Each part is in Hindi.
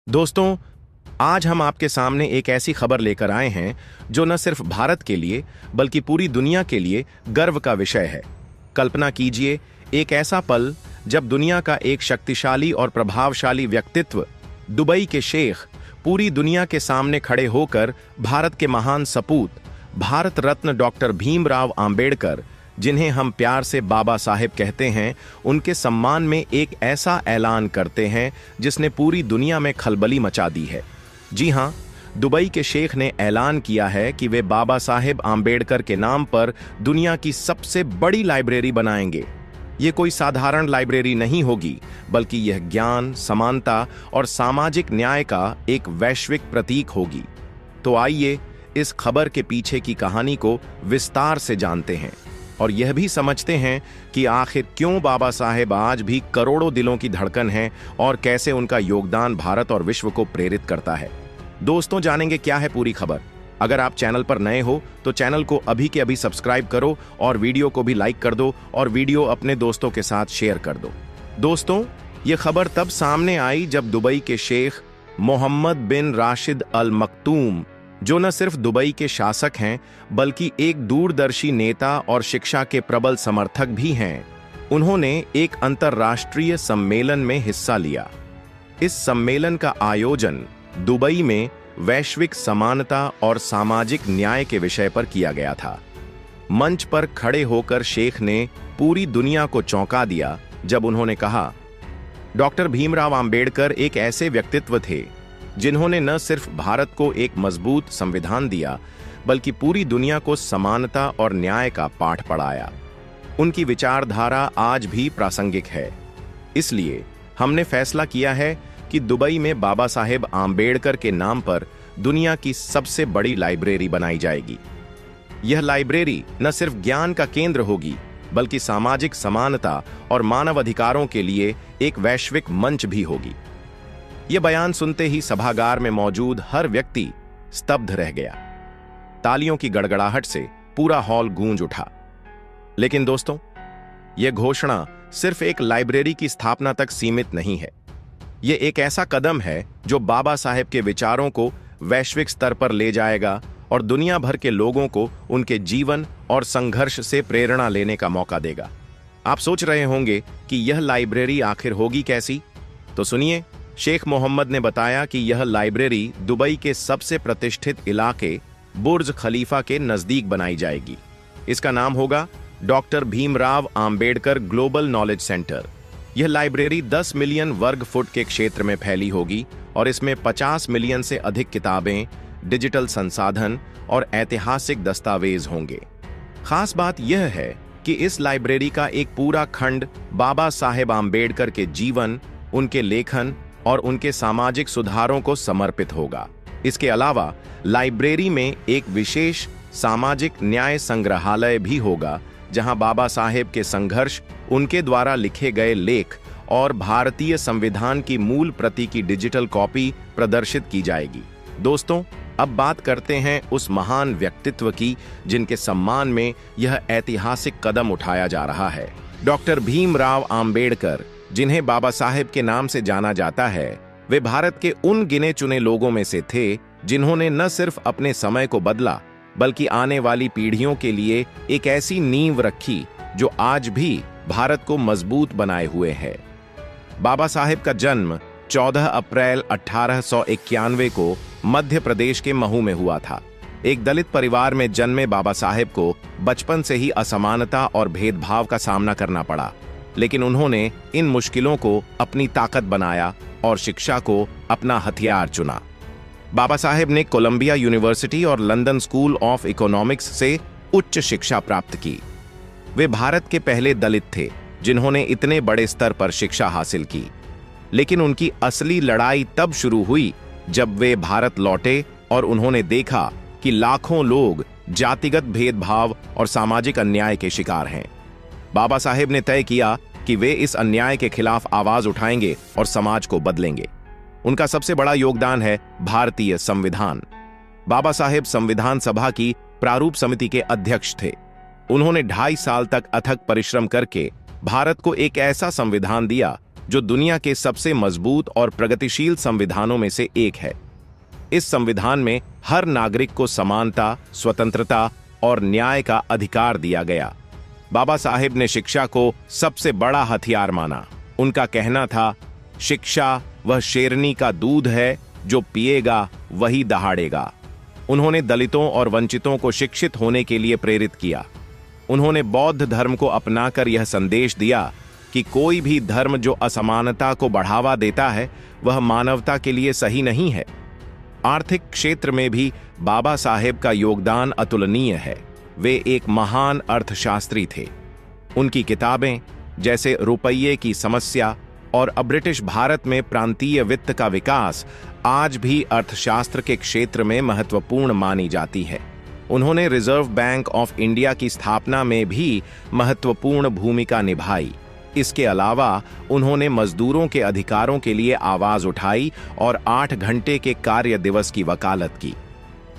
दोस्तों, आज हम आपके सामने एक ऐसी खबर लेकर आए हैं जो न सिर्फ भारत के लिए बल्कि पूरी दुनिया के लिए गर्व का विषय है। कल्पना कीजिए, एक ऐसा पल जब दुनिया का एक शक्तिशाली और प्रभावशाली व्यक्तित्व, दुबई के शेख, पूरी दुनिया के सामने खड़े होकर भारत के महान सपूत, भारत रत्न डॉक्टर भीमराव आंबेडकर, जिन्हें हम प्यार से बाबा साहेब कहते हैं, उनके सम्मान में एक ऐसा ऐलान करते हैं जिसने पूरी दुनिया में खलबली मचा दी है। जी हां, दुबई के शेख ने ऐलान किया है कि वे बाबा साहेब आंबेडकर के नाम पर दुनिया की सबसे बड़ी लाइब्रेरी बनाएंगे। ये कोई साधारण लाइब्रेरी नहीं होगी, बल्कि यह ज्ञान, समानता और सामाजिक न्याय का एक वैश्विक प्रतीक होगी। तो आइए इस खबर के पीछे की कहानी को विस्तार से जानते हैं और यह भी समझते हैं कि आखिर क्यों बाबा साहेब आज भी करोड़ों दिलों की धड़कन हैं और कैसे उनका योगदान भारत और विश्व को प्रेरित करता है। दोस्तों, जानेंगे क्या है पूरी खबर। अगर आप चैनल पर नए हो तो चैनल को अभी के अभी सब्सक्राइब करो और वीडियो को भी लाइक कर दो और वीडियो अपने दोस्तों के साथ शेयर कर दो। दोस्तों, यह खबर तब सामने आई जब दुबई के शेख मोहम्मद बिन राशिद अल मक्तूम, जो न सिर्फ दुबई के शासक हैं बल्कि एक दूरदर्शी नेता और शिक्षा के प्रबल समर्थक भी हैं, उन्होंने एक अंतर्राष्ट्रीय सम्मेलन में हिस्सा लिया। इस सम्मेलन का आयोजन दुबई में वैश्विक समानता और सामाजिक न्याय के विषय पर किया गया था। मंच पर खड़े होकर शेख ने पूरी दुनिया को चौंका दिया जब उन्होंने कहा, डॉक्टर भीमराव आंबेडकर एक ऐसे व्यक्तित्व थे जिन्होंने न सिर्फ भारत को एक मजबूत संविधान दिया बल्कि पूरी दुनिया को समानता और न्याय का पाठ पढ़ाया। उनकी विचारधारा आज भी प्रासंगिक है। इसलिए हमने फैसला किया है कि दुबई में बाबा साहेब आंबेडकर के नाम पर दुनिया की सबसे बड़ी लाइब्रेरी बनाई जाएगी। यह लाइब्रेरी न सिर्फ ज्ञान का केंद्र होगी बल्कि सामाजिक समानता और मानव अधिकारों के लिए एक वैश्विक मंच भी होगी। यह बयान सुनते ही सभागार में मौजूद हर व्यक्ति स्तब्ध रह गया। तालियों की गड़गड़ाहट से पूरा हॉल गूंज उठा। लेकिन दोस्तों, यह घोषणा सिर्फ एक लाइब्रेरी की स्थापना तक सीमित नहीं है। यह एक ऐसा कदम है जो बाबा साहेब के विचारों को वैश्विक स्तर पर ले जाएगा और दुनिया भर के लोगों को उनके जीवन और संघर्ष से प्रेरणा लेने का मौका देगा। आप सोच रहे होंगे कि यह लाइब्रेरी आखिर होगी कैसी? तो सुनिए, शेख मोहम्मद ने बताया कि यह लाइब्रेरी दुबई के सबसे प्रतिष्ठित इलाके बुर्ज खलीफा के नजदीक बनाई जाएगी। इसका नाम होगा doctor Bhimrao Ambedkar global knowledge centre. यह लाइब्रेरी 10 मिलियन वर्ग फुट के क्षेत्र में फैली होगी और इसमें 50 मिलियन से अधिक किताबें, डिजिटल संसाधन और ऐतिहासिक दस्तावेज होंगे। खास बात यह है कि इस लाइब्रेरी का एक पूरा खंड बाबा साहेब आंबेडकर के जीवन, उनके लेखन और उनके सामाजिक सुधारों को समर्पित होगा। इसके अलावा लाइब्रेरी में एक विशेष सामाजिक न्याय संग्रहालय भी होगा, जहां बाबा साहेब के संघर्ष, उनके द्वारा लिखे गए लेख और भारतीय संविधान की मूल प्रति की डिजिटल कॉपी प्रदर्शित की जाएगी। दोस्तों, अब बात करते हैं उस महान व्यक्तित्व की जिनके सम्मान में यह ऐतिहासिक कदम उठाया जा रहा है। डॉक्टर भीमराव आंबेडकर, जिन्हें बाबा साहेब के नाम से जाना जाता है, वे भारत के उन गिने चुने लोगों में से थे जिन्होंने न सिर्फ अपने समय को बदला बल्कि आने वाली पीढ़ियों के लिए एक ऐसी नींव रखी जो आज भी भारत को मजबूत बनाए हुए है। बाबा साहेब का जन्म 14 अप्रैल 1891 को मध्य प्रदेश के महू में हुआ था। एक दलित परिवार में जन्मे बाबा साहेब को बचपन से ही असमानता और भेदभाव का सामना करना पड़ा, लेकिन उन्होंने इन मुश्किलों को अपनी ताकत बनाया और शिक्षा को अपना हथियार चुना। बाबा साहेब ने कोलंबिया यूनिवर्सिटी और लंदन स्कूल ऑफ इकोनॉमिक्स से उच्च शिक्षा प्राप्त की। वे भारत के पहले दलित थे जिन्होंने इतने बड़े स्तर पर शिक्षा हासिल की, लेकिन उनकी असली लड़ाई तब शुरू हुई जब वे भारत लौटे और उन्होंने देखा कि लाखों लोग जातिगत भेदभाव और सामाजिक अन्याय के शिकार हैं। बाबा साहेब ने तय किया कि वे इस अन्याय के खिलाफ आवाज उठाएंगे और समाज को बदलेंगे। उनका सबसे बड़ा योगदान है भारतीय संविधान। बाबा साहेब संविधान सभा की प्रारूप समिति के अध्यक्ष थे। उन्होंने 2.5 साल तक अथक परिश्रम करके भारत को एक ऐसा संविधान दिया जो दुनिया के सबसे मजबूत और प्रगतिशील संविधानों में से एक है। इस संविधान में हर नागरिक को समानता, स्वतंत्रता और न्याय का अधिकार दिया गया। बाबा साहेब ने शिक्षा को सबसे बड़ा हथियार माना। उनका कहना था, शिक्षा वह शेरनी का दूध है, जो पिएगा वही दहाड़ेगा। उन्होंने दलितों और वंचितों को शिक्षित होने के लिए प्रेरित किया। उन्होंने बौद्ध धर्म को अपनाकर यह संदेश दिया कि कोई भी धर्म जो असमानता को बढ़ावा देता है वह मानवता के लिए सही नहीं है। आर्थिक क्षेत्र में भी बाबा साहेब का योगदान अतुलनीय है। वे एक महान अर्थशास्त्री थे। उनकी किताबें जैसे रुपये की समस्या और ब्रिटिश भारत में प्रांतीय वित्त का विकास आज भी अर्थशास्त्र के क्षेत्र में महत्वपूर्ण मानी जाती है। उन्होंने रिजर्व बैंक ऑफ इंडिया की स्थापना में भी महत्वपूर्ण भूमिका निभाई। इसके अलावा उन्होंने मजदूरों के अधिकारों के लिए आवाज उठाई और 8 घंटे के कार्य दिवस की वकालत की।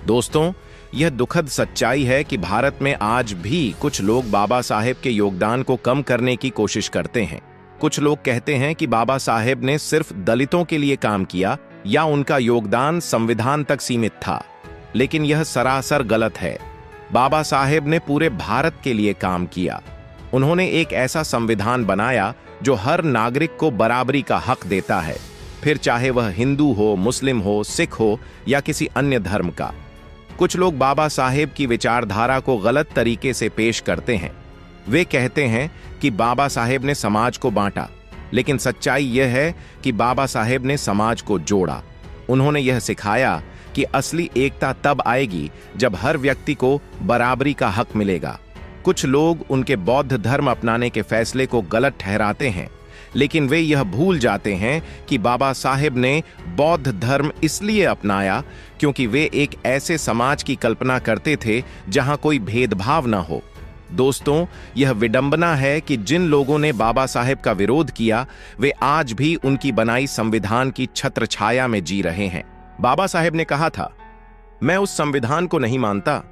दोस्तों, यह दुखद सच्चाई है कि भारत में आज भी कुछ लोग बाबा साहेब के योगदान को कम करने की कोशिश करते हैं। कुछ लोग कहते हैं कि बाबा साहेब ने सिर्फ दलितों के लिए काम किया या उनका योगदान संविधान तक सीमित था, लेकिन यह सरासर गलत है। बाबा साहेब ने पूरे भारत के लिए काम किया। उन्होंने एक ऐसा संविधान बनाया जो हर नागरिक को बराबरी का हक देता है, फिर चाहे वह हिंदू हो, मुस्लिम हो, सिख हो या किसी अन्य धर्म का। कुछ लोग बाबा साहेब की विचारधारा को गलत तरीके से पेश करते हैं। वे कहते हैं कि बाबा साहेब ने समाज को बांटा, लेकिन सच्चाई यह है कि बाबा साहेब ने समाज को जोड़ा। उन्होंने यह सिखाया कि असली एकता तब आएगी जब हर व्यक्ति को बराबरी का हक मिलेगा। कुछ लोग उनके बौद्ध धर्म अपनाने के फैसले को गलत ठहराते हैं, लेकिन वे यह भूल जाते हैं कि बाबा साहेब ने बौद्ध धर्म इसलिए अपनाया क्योंकि वे एक ऐसे समाज की कल्पना करते थे जहां कोई भेदभाव न हो। दोस्तों, यह विडंबना है कि जिन लोगों ने बाबा साहेब का विरोध किया वे आज भी उनकी बनाई संविधान की छत्रछाया में जी रहे हैं। बाबा साहेब ने कहा था, मैं उस संविधान को नहीं मानता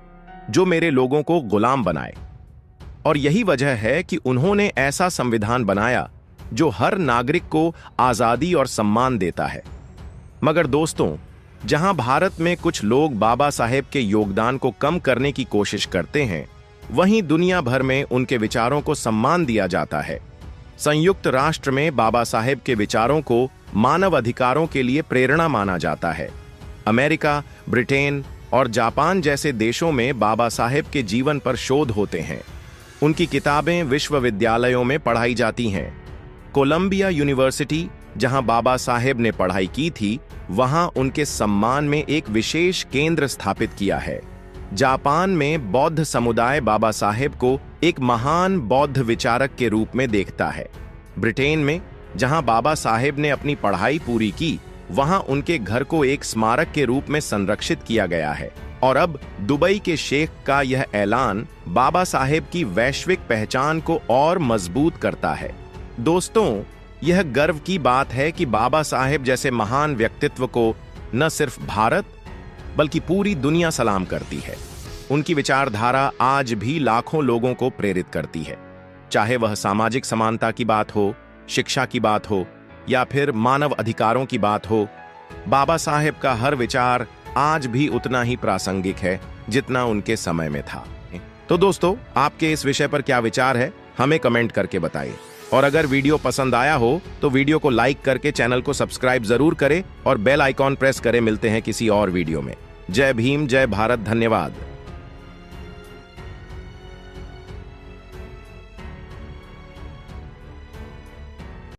जो मेरे लोगों को गुलाम बनाए। और यही वजह है कि उन्होंने ऐसा संविधान बनाया जो हर नागरिक को आजादी और सम्मान देता है। मगर दोस्तों, जहां भारत में कुछ लोग बाबा साहेब के योगदान को कम करने की कोशिश करते हैं, वहीं दुनिया भर में उनके विचारों को सम्मान दिया जाता है। संयुक्त राष्ट्र में बाबा साहेब के विचारों को मानव अधिकारों के लिए प्रेरणा माना जाता है। अमेरिका, ब्रिटेन और जापान जैसे देशों में बाबा साहेब के जीवन पर शोध होते हैं। उनकी किताबें विश्वविद्यालयों में पढ़ाई जाती हैं। कोलंबिया यूनिवर्सिटी, जहां बाबा साहेब ने पढ़ाई की थी, वहां उनके सम्मान में एक विशेष केंद्र स्थापित किया है। जापान में बौद्ध समुदाय बाबा साहेब को एक महान बौद्ध विचारक के रूप में देखता है। ब्रिटेन में, जहां बाबा साहेब ने अपनी पढ़ाई पूरी की, वहां उनके घर को एक स्मारक के रूप में संरक्षित किया गया है। और अब दुबई के शेख का यह ऐलान बाबा साहेब की वैश्विक पहचान को और मजबूत करता है। दोस्तों, यह गर्व की बात है कि बाबा साहेब जैसे महान व्यक्तित्व को न सिर्फ भारत बल्कि पूरी दुनिया सलाम करती है। उनकी विचारधारा आज भी लाखों लोगों को प्रेरित करती है। चाहे वह सामाजिक समानता की बात हो, शिक्षा की बात हो या फिर मानव अधिकारों की बात हो, बाबा साहेब का हर विचार आज भी उतना ही प्रासंगिक है जितना उनके समय में था। तो दोस्तों, आपके इस विषय पर क्या विचार है, हमें कमेंट करके बताइए। और अगर वीडियो पसंद आया हो तो वीडियो को लाइक करके चैनल को सब्सक्राइब जरूर करें और बेल आइकॉन प्रेस करें। मिलते हैं किसी और वीडियो में। जय भीम, जय भारत, धन्यवाद।